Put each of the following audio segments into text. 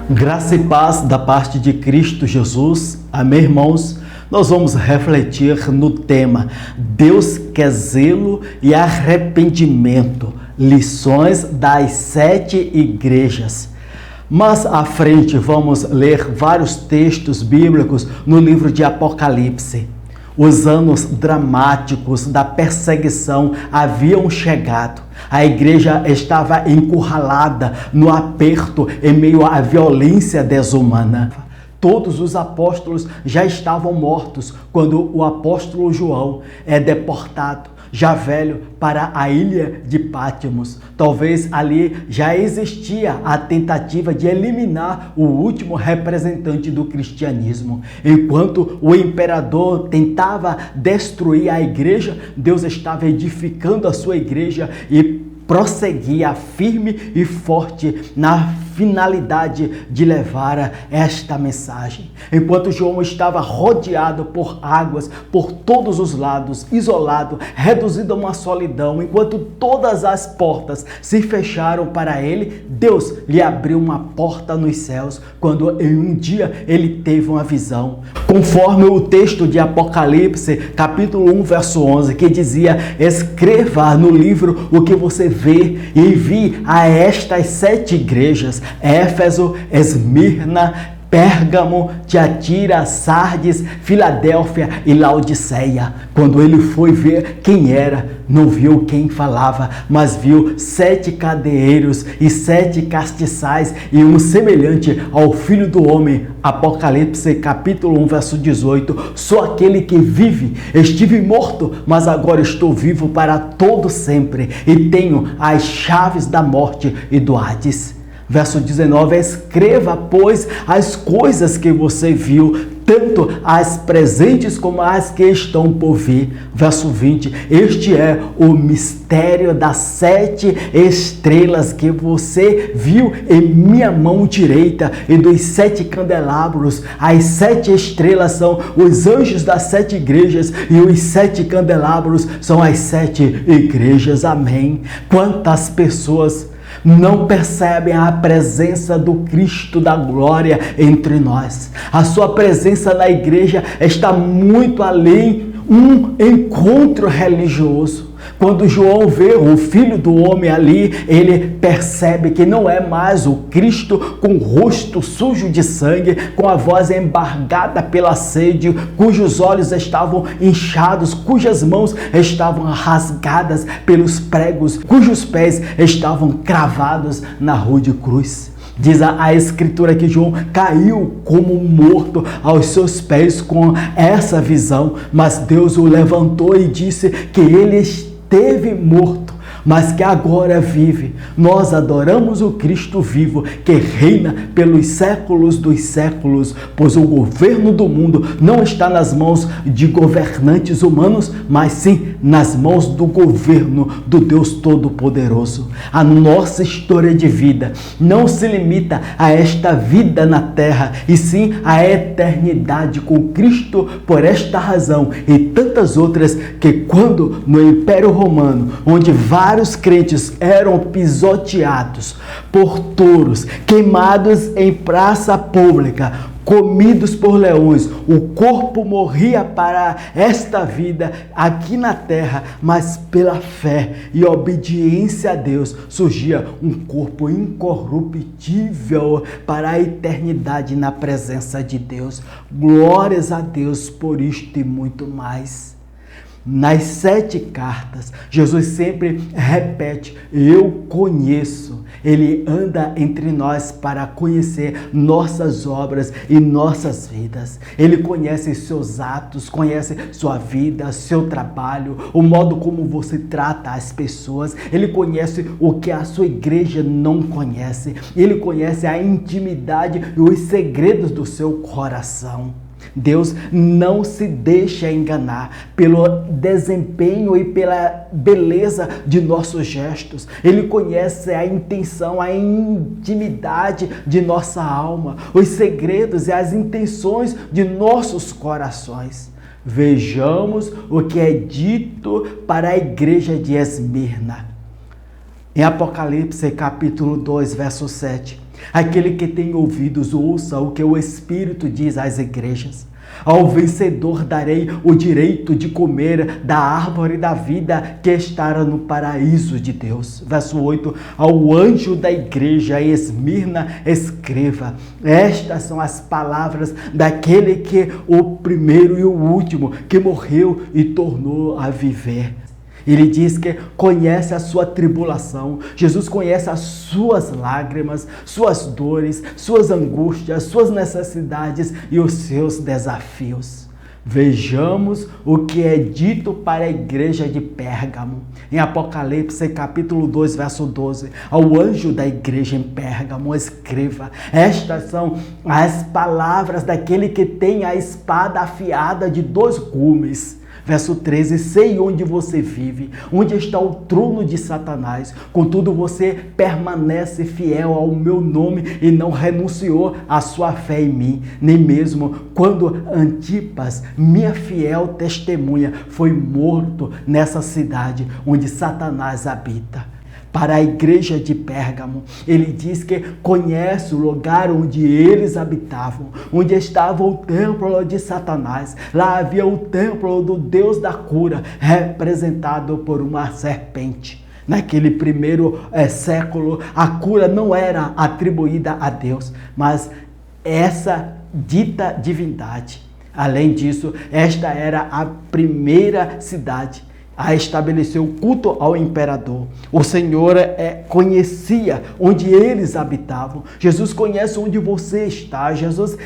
Graça e paz da parte de Cristo Jesus. Amém, irmãos? Nós vamos refletir no tema Deus quer zelo e arrependimento, lições das 7 igrejas. Mas à frente vamos ler vários textos bíblicos no livro de Apocalipse. Os anos dramáticos da perseguição haviam chegado. A igreja estava encurralada no aperto em meio à violência desumana. Todos os apóstolos já estavam mortos quando o apóstolo João é deportado, já velho, para a ilha de Pátimos. Talvez ali já existia a tentativa de eliminar o último representante do cristianismo. Enquanto o imperador tentava destruir a igreja, Deus estava edificando a sua igreja e prosseguia firme e forte na finalidade de levar esta mensagem. Enquanto João estava rodeado por águas por todos os lados, isolado, reduzido a uma solidão, enquanto todas as portas se fecharam para ele, Deus lhe abriu uma porta nos céus, quando em um dia ele teve uma visão. Conforme o texto de Apocalipse, capítulo 1, verso 11, que dizia: escreva no livro o que você vê e envie a estas 7 igrejas: Éfeso, Esmirna, Pérgamo, Tiatira, Sardes, Filadélfia e Laodiceia. Quando ele foi ver quem era, não viu quem falava, mas viu 7 candeeiros e 7 castiçais e um semelhante ao Filho do Homem. Apocalipse capítulo 1, verso 18. Sou aquele que vive, estive morto, mas agora estou vivo para todo sempre e tenho as chaves da morte e do Hades. Verso 19, escreva, pois, as coisas que você viu, tanto as presentes como as que estão por vir. Verso 20, este é o mistério das 7 estrelas que você viu em minha mão direita e dos 7 candelabros. As 7 estrelas são os anjos das 7 igrejas e os 7 candelabros são as 7 igrejas. Amém. Quantas pessoas não percebem a presença do Cristo da glória entre nós. A sua presença na igreja está muito além um encontro religioso. Quando João vê o Filho do Homem ali, ele percebe que não é mais o Cristo com o rosto sujo de sangue, com a voz embargada pela sede, cujos olhos estavam inchados, cujas mãos estavam rasgadas pelos pregos, cujos pés estavam cravados na rude cruz. Diz a Escritura que João caiu como morto aos seus pés com essa visão, mas Deus o levantou e disse que ele esteve morto, mas que agora vive. Nós adoramos o Cristo vivo, que reina pelos séculos dos séculos, pois o governo do mundo não está nas mãos de governantes humanos, mas sim nas mãos do governo do Deus Todo-Poderoso. A nossa história de vida não se limita a esta vida na terra, e sim a eternidade com Cristo. Por esta razão e tantas outras, que quando no Império Romano, onde vários crentes eram pisoteados por touros, queimados em praça pública, comidos por leões, o corpo morria para esta vida aqui na terra, mas pela fé e obediência a Deus surgia um corpo incorruptível para a eternidade na presença de Deus. Glórias a Deus por isto e muito mais. Nas 7 cartas, Jesus sempre repete: eu conheço. Ele anda entre nós para conhecer nossas obras e nossas vidas. Ele conhece seus atos, conhece sua vida, seu trabalho, o modo como você trata as pessoas. Ele conhece o que a sua igreja não conhece. Ele conhece a intimidade e os segredos do seu coração. Deus não se deixa enganar pelo desempenho e pela beleza de nossos gestos. Ele conhece a intenção, a intimidade de nossa alma, os segredos e as intenções de nossos corações. Vejamos o que é dito para a igreja de Esmirna. Em Apocalipse capítulo 2, verso 7, Aquele que tem ouvidos, ouça o que o Espírito diz às igrejas. Ao vencedor darei o direito de comer da árvore da vida que está no paraíso de Deus. Verso 8. Ao anjo da igreja em Esmirna escreva: estas são as palavras daquele que o primeiro e o último, que morreu e tornou a viver. Ele diz que conhece a sua tribulação. Jesus conhece as suas lágrimas, suas dores, suas angústias, suas necessidades e os seus desafios. Vejamos o que é dito para a igreja de Pérgamo. Em Apocalipse capítulo 2, verso 12. Ao anjo da igreja em Pérgamo escreva: estas são as palavras daquele que tem a espada afiada de 2 gumes. Verso 13, sei onde você vive, onde está o trono de Satanás. Contudo, você permanece fiel ao meu nome e não renunciou à sua fé em mim. Nem mesmo quando Antipas, minha fiel testemunha, foi morto nessa cidade onde Satanás habita. Para a igreja de Pérgamo, ele diz que conhece o lugar onde eles habitavam, onde estava o templo de Satanás. Lá havia o templo do Deus da cura, representado por uma serpente. Naquele primeiro século, a cura não era atribuída a Deus, mas essa dita divindade. Além disso, esta era a primeira cidade a estabelecer o culto ao imperador. O Senhor conhecia onde eles habitavam. Jesus conhece onde você está. Jesus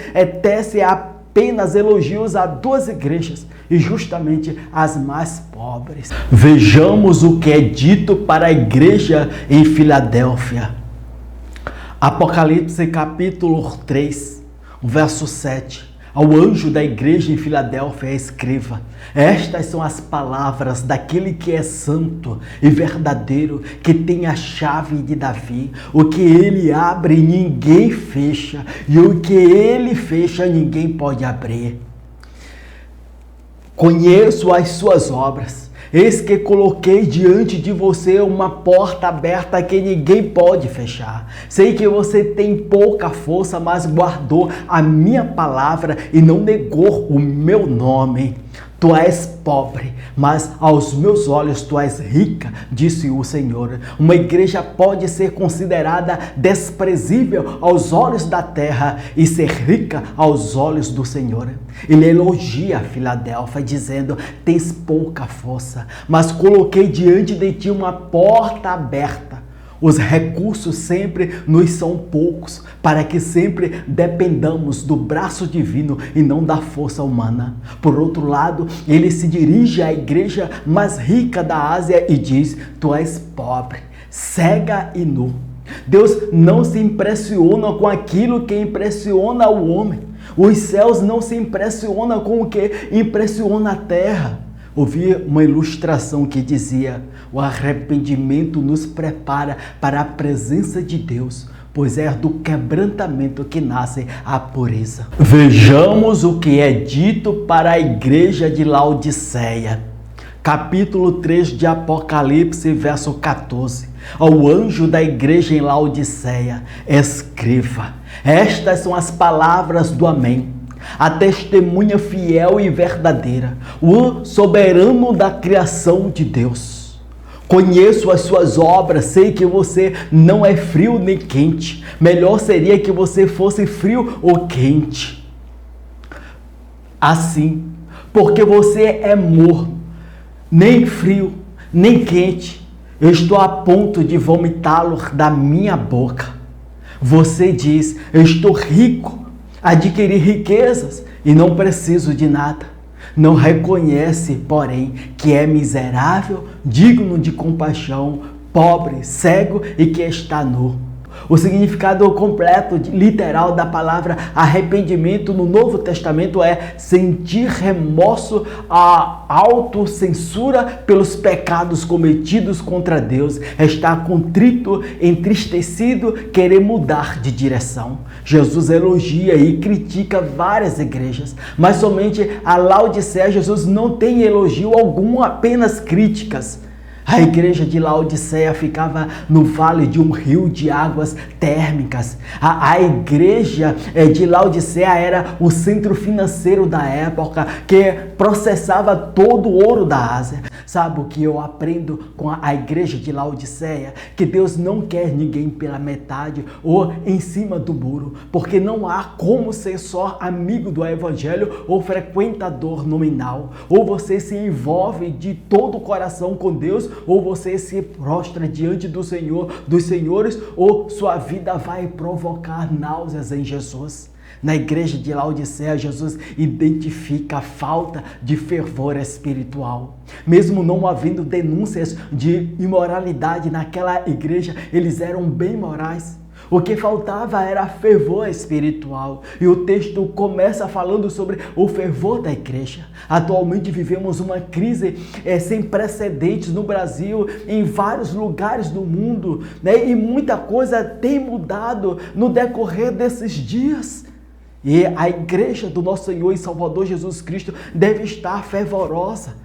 tece apenas elogios a 2 igrejas, e justamente as mais pobres. Vejamos o que é dito para a igreja em Filadélfia. Apocalipse capítulo 3, verso 7. Ao anjo da igreja em Filadélfia escreva: estas são as palavras daquele que é santo e verdadeiro, que tem a chave de Davi. O que ele abre, ninguém fecha, e o que ele fecha, ninguém pode abrir. Conheço as suas obras. Eis que coloquei diante de você uma porta aberta que ninguém pode fechar. Sei que você tem pouca força, mas guardou a minha palavra e não negou o meu nome. Tu és pobre, mas aos meus olhos tu és rica, disse o Senhor. Uma igreja pode ser considerada desprezível aos olhos da terra e ser rica aos olhos do Senhor. Ele elogia a Filadélfia dizendo: tens pouca força, mas coloquei diante de ti uma porta aberta. Os recursos sempre nos são poucos, para que sempre dependamos do braço divino e não da força humana. Por outro lado, ele se dirige à igreja mais rica da Ásia e diz: tu és pobre, cega e nu. Deus não se impressiona com aquilo que impressiona o homem. Os céus não se impressionam com o que impressiona a terra. Ouvi uma ilustração que dizia: o arrependimento nos prepara para a presença de Deus, pois é do quebrantamento que nasce a pureza. Vejamos o que é dito para a igreja de Laodiceia. Capítulo 3 de Apocalipse, verso 14. Ao anjo da igreja em Laodiceia, escreva: estas são as palavras do Amém, a testemunha fiel e verdadeira, o soberano da criação de Deus. Conheço as suas obras, sei que você não é frio nem quente. Melhor seria que você fosse frio ou quente. Assim, porque você é morno, nem frio, nem quente, eu estou a ponto de vomitá-lo da minha boca. Você diz: eu estou rico, adquiri riquezas e não preciso de nada. Não reconhece, porém, que é miserável, digno de compaixão, pobre, cego e que está nu. O significado completo, literal da palavra arrependimento no Novo Testamento é sentir remorso, a autocensura pelos pecados cometidos contra Deus, estar contrito, entristecido, querer mudar de direção. Jesus elogia e critica várias igrejas, mas somente a Laodiceia Jesus não tem elogio algum, apenas críticas. A igreja de Laodiceia ficava no vale de um rio de águas térmicas. A igreja de Laodiceia era o centro financeiro da época, que processava todo o ouro da Ásia. Sabe o que eu aprendo com a igreja de Laodiceia? Que Deus não quer ninguém pela metade ou em cima do muro, porque não há como ser só amigo do evangelho ou frequentador nominal. Ou você se envolve de todo o coração com Deus, ou você se prostra diante do Senhor, dos senhores, ou sua vida vai provocar náuseas em Jesus. Na igreja de Laodiceia, Jesus identifica a falta de fervor espiritual. Mesmo não havendo denúncias de imoralidade naquela igreja, eles eram bem morais. O que faltava era fervor espiritual. E o texto começa falando sobre o fervor da igreja. Atualmente vivemos uma crise sem precedentes no Brasil, em vários lugares do mundo, né? E muita coisa tem mudado no decorrer desses dias. E a igreja do nosso Senhor e Salvador Jesus Cristo deve estar fervorosa.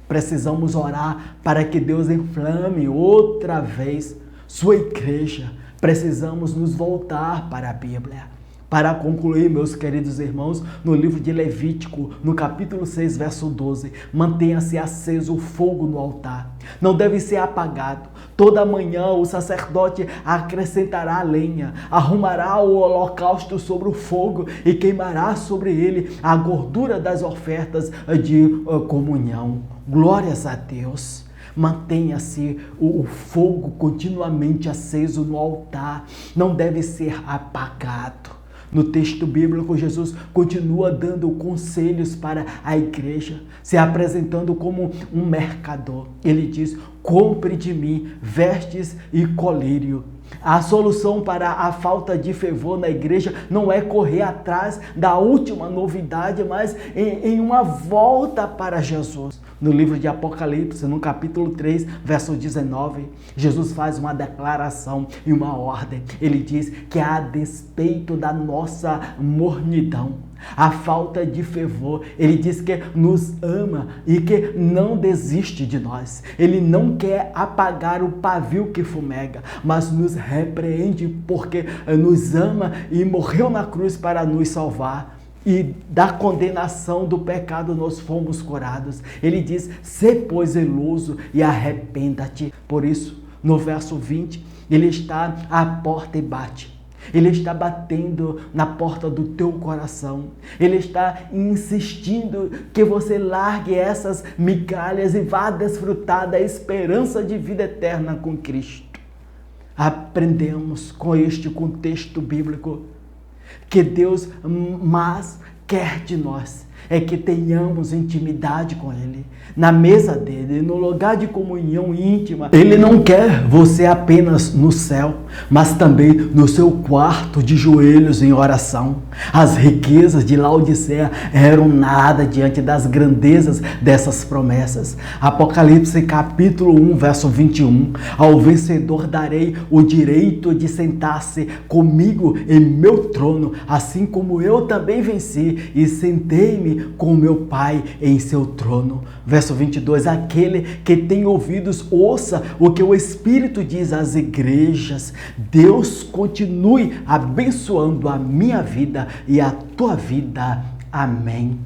Precisamos orar para que Deus inflame outra vez sua igreja. Precisamos nos voltar para a Bíblia. Para concluir, meus queridos irmãos, no livro de Levítico, no capítulo 6, verso 12, mantenha-se aceso o fogo no altar. Não deve ser apagado. Toda manhã o sacerdote acrescentará lenha, arrumará o holocausto sobre o fogo e queimará sobre ele a gordura das ofertas de comunhão. Glórias a Deus! Mantenha-se o fogo continuamente aceso no altar. Não deve ser apagado. No texto bíblico, Jesus continua dando conselhos para a igreja, se apresentando como um mercador. Ele diz: compre de mim vestes e colírio. A solução para a falta de fervor na igreja não é correr atrás da última novidade, mas em uma volta para Jesus. No livro de Apocalipse, no capítulo 3, verso 19, Jesus faz uma declaração e uma ordem. Ele diz que a despeito da nossa mornidão, a falta de fervor, ele diz que nos ama e que não desiste de nós. Ele não quer apagar o pavio que fumega, mas nos repreende porque nos ama e morreu na cruz para nos salvar. E da condenação do pecado nós fomos curados. Ele diz: sê pois zeloso e arrependa-te. Por isso, no verso 20, ele está à porta e bate. Ele está batendo na porta do teu coração. Ele está insistindo que você largue essas migalhas e vá desfrutar da esperança de vida eterna com Cristo. Aprendemos com este contexto bíblico que Deus mais quer de nós é que tenhamos intimidade com Ele, na mesa dele, no lugar de comunhão íntima. Ele não quer você apenas no céu, mas também no seu quarto de joelhos em oração. As riquezas de Laodiceia eram nada diante das grandezas dessas promessas. Apocalipse capítulo 1, verso 21. Ao vencedor darei o direito de sentar-se comigo em meu trono, assim como eu também venci e sentei-me com meu Pai em seu trono. Verso 22, aquele que tem ouvidos, ouça o que o Espírito diz às igrejas. Deus continue abençoando a minha vida e a tua vida. Amém.